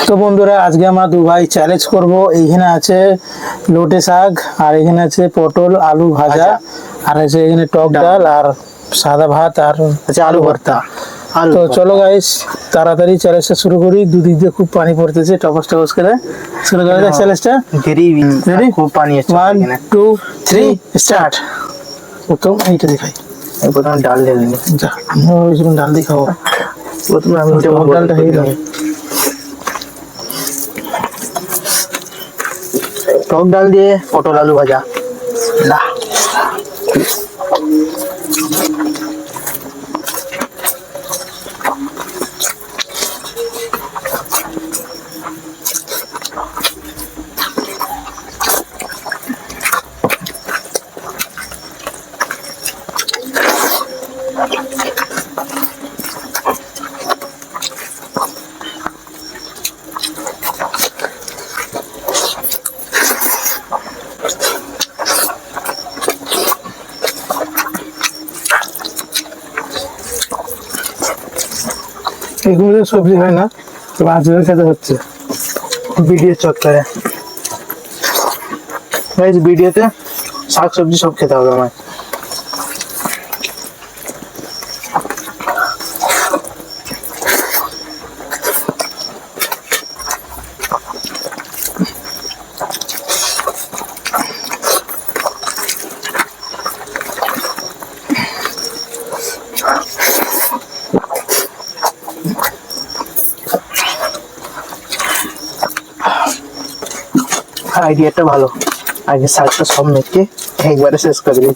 তো বন্ধুরা আজকে আমরা দু ভাই চ্যালেঞ্জ করব। এইখানে আছে লোটে শাক, আর এখানে আছে পটল আলু ভাজা, আর আছে এখানে টক ডাল আর সাদা ভাত, আর আছে আলু ভর্তা। তো চলো গাইস তাড়াতাড়ি চ্যালেঞ্জটা শুরু করি। দুদিক দিয়ে খুব পানি পড়তেছে, টপস টপস করে শুরু করা যাক চ্যালেঞ্জটা। রেডি? খুব পানি আছে। 1 2 3 স্টার্ট। প্রথম এইটা দেখাই, প্রথমে ডাল ঢেলে নিই। যা আমি ওই ডাল দিয়ে খাবো। প্রথমে আমি ডালটা খেয়ে নেবো। টক ডাল দিয়ে পটল আলু ভাজা। না এগুলো সবজি হয় না, তো মাছগুলো খেতে হচ্ছে ভিডিও চটকারে। ভিডিওতে শাক সবজি সব খেতে হবে আমার। আইডিয়াটা ভালো, আগে শাকটা সব মেখে একবারে শেষ করে দিই।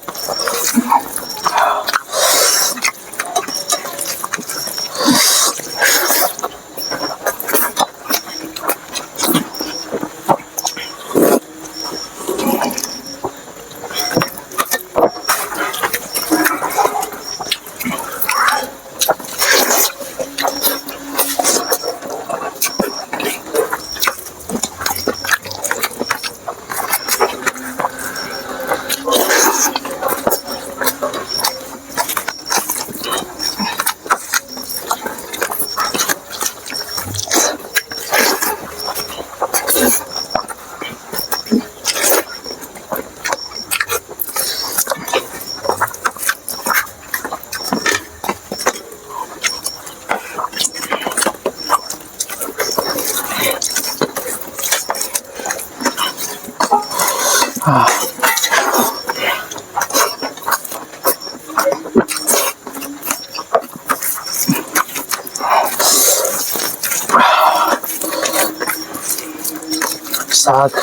শাক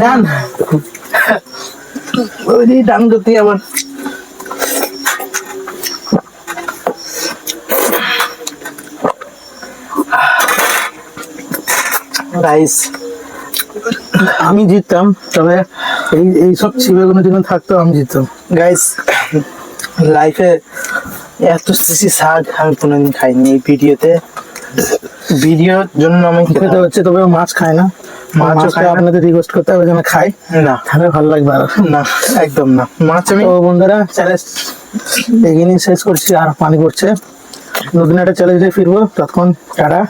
ডান ওই ডান করতে আবার রাইস। আমি জিততাম, তবে এই সব ছিপেগুলো যেন থাকতো আমি জিততাম। গাইস লাইফে এত সিসি শাক আমি কোনোদিন খাইনি। এই ভিডিওতে ভিডিওর জন্য আমি খেতে হচ্ছে, তবে ও মাছ খায় না। মাছও মাছটা খায় না। আপনাদের রিকোয়েস্ট করতে হবে যেন খাই, না তাহলে ভালো লাগবে আরো। না একদম না, মাছ আমি তো বন্ধুরা চ্যালেঞ্জ এগিয়ে নিয়ে শেষ করছি, আর পানি পড়ছে। নতুন একটা চ্যালেঞ্জে ফিরবো, ততক্ষণ টাটা।